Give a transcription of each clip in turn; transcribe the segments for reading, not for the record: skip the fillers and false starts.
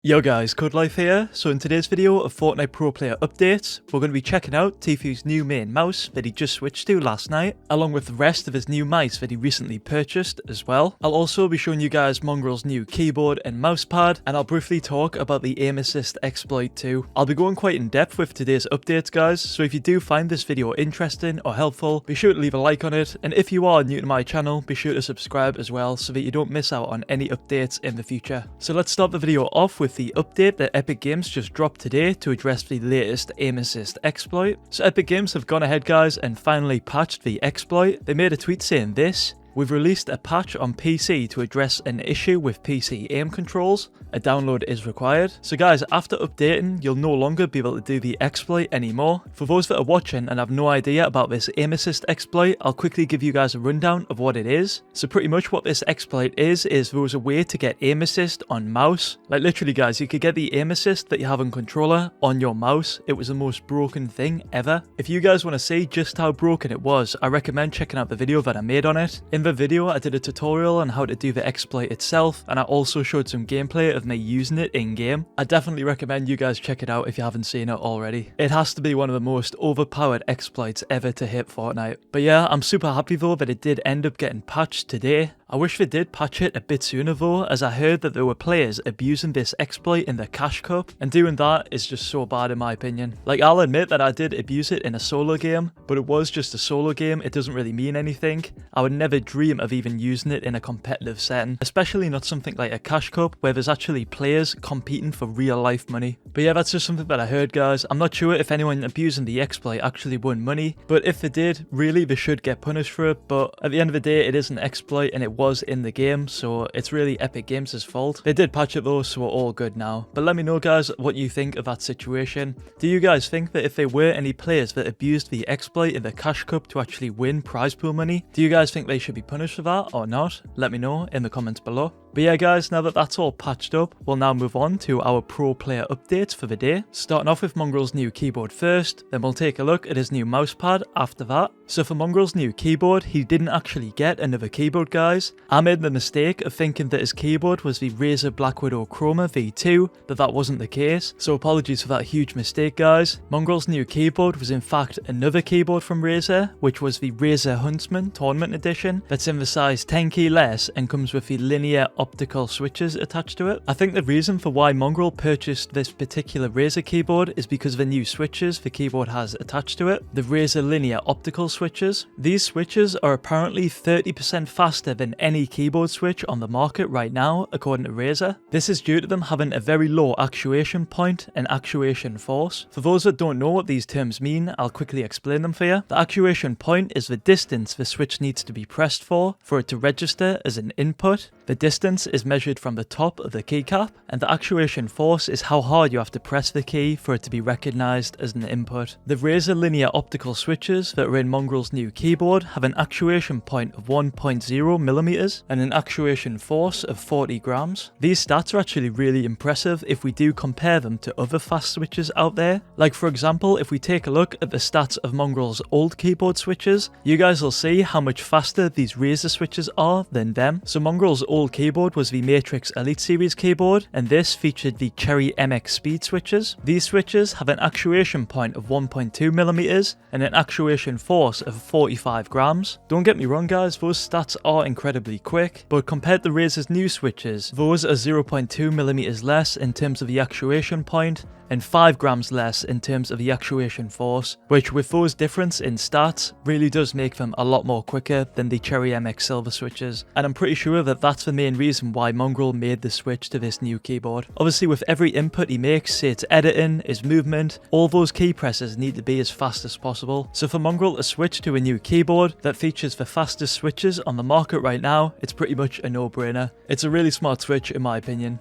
Yo guys, Codelife here. So in today's video of Fortnite Pro Player updates, we're going to be checking out Tfue's new main mouse that he just switched to last night, along with the rest of his new mice that he recently purchased as well. I'll also be showing you guys Mongraal's new keyboard and mousepad, and I'll briefly talk about the aim assist exploit too. I'll be going quite in depth with today's updates guys, so if you do find this video interesting or helpful, be sure to leave a like on it, and if you are new to my channel, be sure to subscribe as well so that you don't miss out on any updates in the future. So let's start the video off with the update that Epic Games just dropped today to address the latest aim assist exploit. So Epic Games have gone ahead guys and finally patched the exploit. They made a tweet saying this: "We've released a patch on PC to address an issue with PC aim controls. A download is required." So guys, after updating, you'll no longer be able to do the exploit anymore. For those that are watching and have no idea about this aim assist exploit, I'll quickly give you guys a rundown of what it is. So pretty much what this exploit is there was a way to get aim assist on mouse. Like literally guys, you could get the aim assist that you have on controller on your mouse. It was the most broken thing ever. If you guys want to see just how broken it was, I recommend checking out the video that I made on it. In the video, I did a tutorial on how to do the exploit itself, and I also showed some gameplay of me using it in game. I definitely recommend you guys check it out if you haven't seen it already. It has to be one of the most overpowered exploits ever to hit Fortnite. But yeah, I'm super happy though that it did end up getting patched today. I wish they did patch it a bit sooner though, as I heard that there were players abusing this exploit in the cash cup, and doing that is just so bad in my opinion. Like, I'll admit that I did abuse it in a solo game, but it was just a solo game. It doesn't really mean anything. I would never dream of even using it in a competitive setting, especially not something like a cash cup where there's actually players competing for real life money. But yeah, that's just something that I heard guys. I'm not sure if anyone abusing the exploit actually won money, but if they did, really they should get punished for it. But at the end of the day, it is an exploit and it was in the game, so it's really Epic Games' fault. They did patch it though, so we're all good now. But let me know guys what you think of that situation. Do you guys think that if there were any players that abused the exploit in the cash cup to actually win prize pool money, do you guys think they should be punished for that or not? Let me know in the comments below. But yeah guys, now that that's all patched up, we'll now move on to our pro player updates for the day. Starting off with Mongraal's new keyboard first, then we'll take a look at his new mousepad after that. So for Mongraal's new keyboard, he didn't actually get another keyboard guys. I made the mistake of thinking that his keyboard was the Razer Black Widow Chroma V2, but that wasn't the case, so apologies for that huge mistake guys. Mongraal's new keyboard was in fact another keyboard from Razer, which was the Razer Huntsman Tournament Edition, that's in the size 10 key less and comes with the linear optical switches attached to it. I think the reason for why Mongraal purchased this particular Razer keyboard is because of the new switches the keyboard has attached to it, the Razer linear optical switches. These switches are apparently 30% faster than any keyboard switch on the market right now, according to Razer. This is due to them having a very low actuation point and actuation force. For those that don't know what these terms mean, I'll quickly explain them for you. The actuation point is the distance the switch needs to be pressed for it to register as an input. The distance is measured from the top of the keycap, and the actuation force is how hard you have to press the key for it to be recognized as an input. The Razer linear optical switches that are in Mongraal's new keyboard have an actuation point of 1.0 millimeters and an actuation force of 40 grams. These stats are actually really impressive if we do compare them to other fast switches out there. Like for example, if we take a look at the stats of Mongraal's old keyboard switches, you guys will see how much faster these Razer switches are than them. So Mongraal's old keyboard was the Matrix Elite Series keyboard, and this featured the Cherry MX Speed switches. These switches have an actuation point of 1.2 millimeters and an actuation force of 45 grams. Don't get me wrong guys, those stats are incredibly quick, but compared to Razer's new switches, those are 0.2 millimeters less in terms of the actuation point and 5 grams less in terms of the actuation force, which with those difference in stats really does make them a lot more quicker than the Cherry MX Silver switches, and I'm pretty sure that that's the main reason why Mongraal made the switch to this new keyboard. Obviously with every input he makes, say it's editing, his movement, all those key presses need to be as fast as possible. So for Mongraal to switch to a new keyboard that features the fastest switches on the market right now, it's pretty much a no-brainer. It's a really smart switch in my opinion.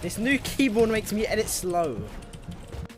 This new keyboard makes me edit slow.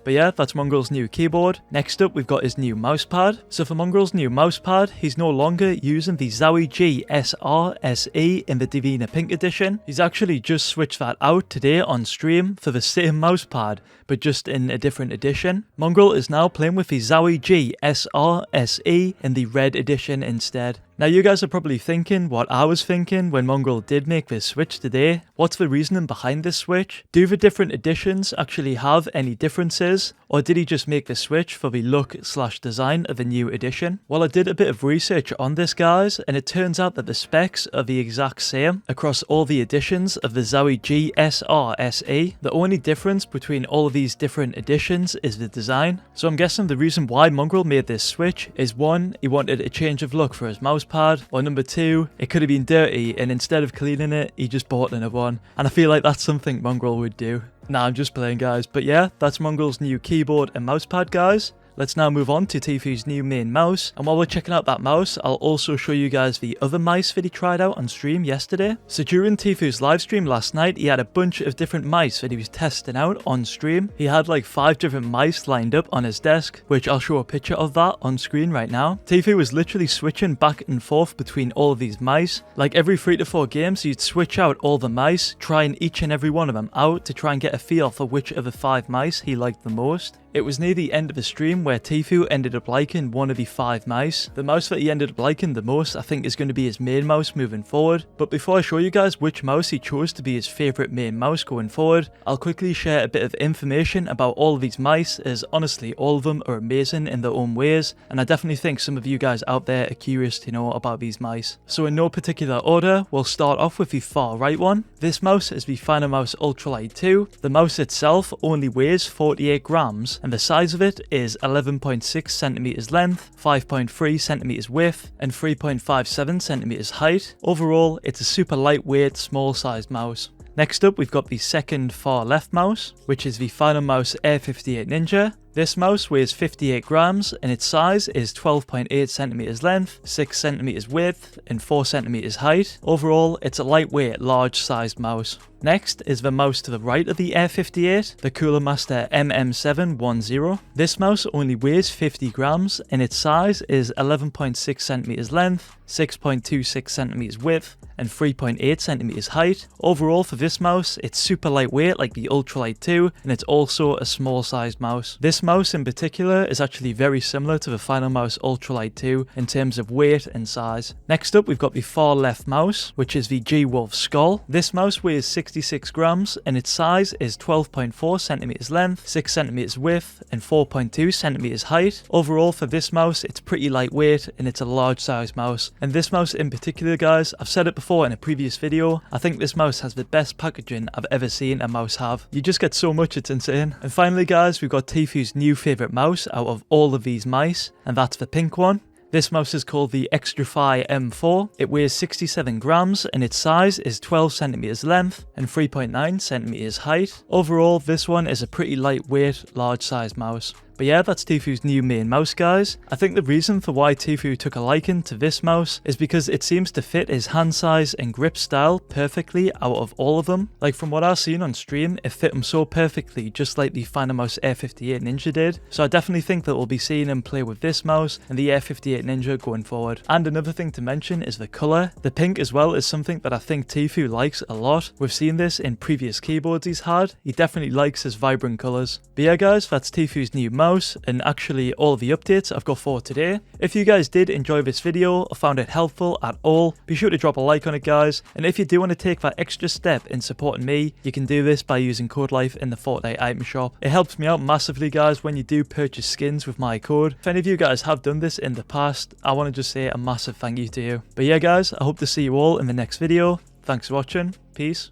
But yeah, that's Mongraal's new keyboard. Next up, we've got his new mousepad. So for Mongraal's new mousepad, he's no longer using the Zowie G SR SE in the Divina Pink edition. He's actually just switched that out today on stream for the same mousepad, but just in a different edition. Mongraal is now playing with the Zowie G SR SE in the red edition instead. Now you guys are probably thinking what I was thinking when Mongraal did make this switch today. What's the reasoning behind this switch? Do the different editions actually have any differences? Or did he just make the switch for the look/design of the new edition? Well, I did a bit of research on this, guys, and it turns out that the specs are the exact same across all the editions of the Zowie GSR SE. The only difference between all of these different editions is the design. So I'm guessing the reason why Mongraal made this switch is 1, he wanted a change of look for his MousePad, or number 2, it could have been dirty and instead of cleaning it, he just bought another one. And I feel like that's something Mongraal would do. Nah, I'm just playing, guys. But yeah, that's Mongraal's new keyboard and mousepad, guys. Let's now move on to Tfue's new main mouse, and while we're checking out that mouse, I'll also show you guys the other mice that he tried out on stream yesterday. So during Tfue's live stream last night, he had a bunch of different mice that he was testing out on stream. He had like 5 different mice lined up on his desk, which I'll show a picture of that on screen right now. Tfue was literally switching back and forth between all of these mice. Like every 3 to 4 games, he'd switch out all the mice, trying each and every one of them out to try and get a feel for which of the 5 mice he liked the most. It was near the end of the stream where Tfue ended up liking one of the 5 mice. The mouse that he ended up liking the most, I think, is going to be his main mouse moving forward. But before I show you guys which mouse he chose to be his favourite main mouse going forward, I'll quickly share a bit of information about all of these mice, as honestly all of them are amazing in their own ways, and I definitely think some of you guys out there are curious to know about these mice. So in no particular order, we'll start off with the far right one. This mouse is the Finalmouse Ultralight 2. The mouse itself only weighs 48 grams, and the size of it is 11.6 centimeters length, 5.3 centimeters width, and 3.57 centimeters height. Overall, it's a super lightweight, small sized mouse. Next up, we've got the second far left mouse, which is the Finalmouse Air 58 Ninja. This mouse weighs 58 grams and its size is 12.8 centimeters length, 6 centimeters width, and 4 centimeters height. Overall, it's a lightweight, large sized mouse. Next is the mouse to the right of the Air 58, the Cooler Master MM710. This mouse only weighs 50 grams and its size is 11.6 centimeters length, 6.26 centimeters width, and 3.8 centimeters height. Overall for this mouse, it's super lightweight like the Ultralight 2, and it's also a small sized mouse. This mouse in particular is actually very similar to the Finalmouse Ultralight 2 in terms of weight and size. Next up, we've got the far left mouse, which is the G-Wolf Skull. This mouse weighs 66 grams and its size is 12.4 centimeters length, 6 centimeters width, and 4.2 centimeters height. Overall for this mouse, it's pretty lightweight and it's a large size mouse. And this mouse in particular, guys, I've said it before in a previous video, I think this mouse has the best packaging I've ever seen a mouse have. You just get so much, it's insane. And finally, guys, we've got Tfue's new favourite mouse out of all of these mice, and that's the pink one. This mouse is called the Xtrafy M4. It weighs 67 grams and its size is 12 centimeters length and 3.9 centimeters height. Overall, this one is a pretty lightweight, large sized mouse. But yeah, that's Tfue's new main mouse, guys. I think the reason for why Tfue took a liking to this mouse is because it seems to fit his hand size and grip style perfectly out of all of them. Like from what I've seen on stream, it fit him so perfectly, just like the Finalmouse Air 58 Ninja did. So I definitely think that we'll be seeing him play with this mouse and the Air 58 Ninja going forward. And another thing to mention is the colour. The pink as well is something that I think Tfue likes a lot. We've seen this in previous keyboards he's had. He definitely likes his vibrant colours. But yeah, guys, that's Tfue's new mouse and actually all the updates I've got for today. If you guys did enjoy this video or found it helpful at all, be sure to drop a like on it, guys. And if you do want to take that extra step in supporting me, you can do this by using Codelife in the Fortnite item shop. It helps me out massively, guys, when you do purchase skins with my code. If any of you guys have done this in the past, I want to just say a massive thank you to you. But yeah, guys, I hope to see you all in the next video. Thanks for watching. Peace.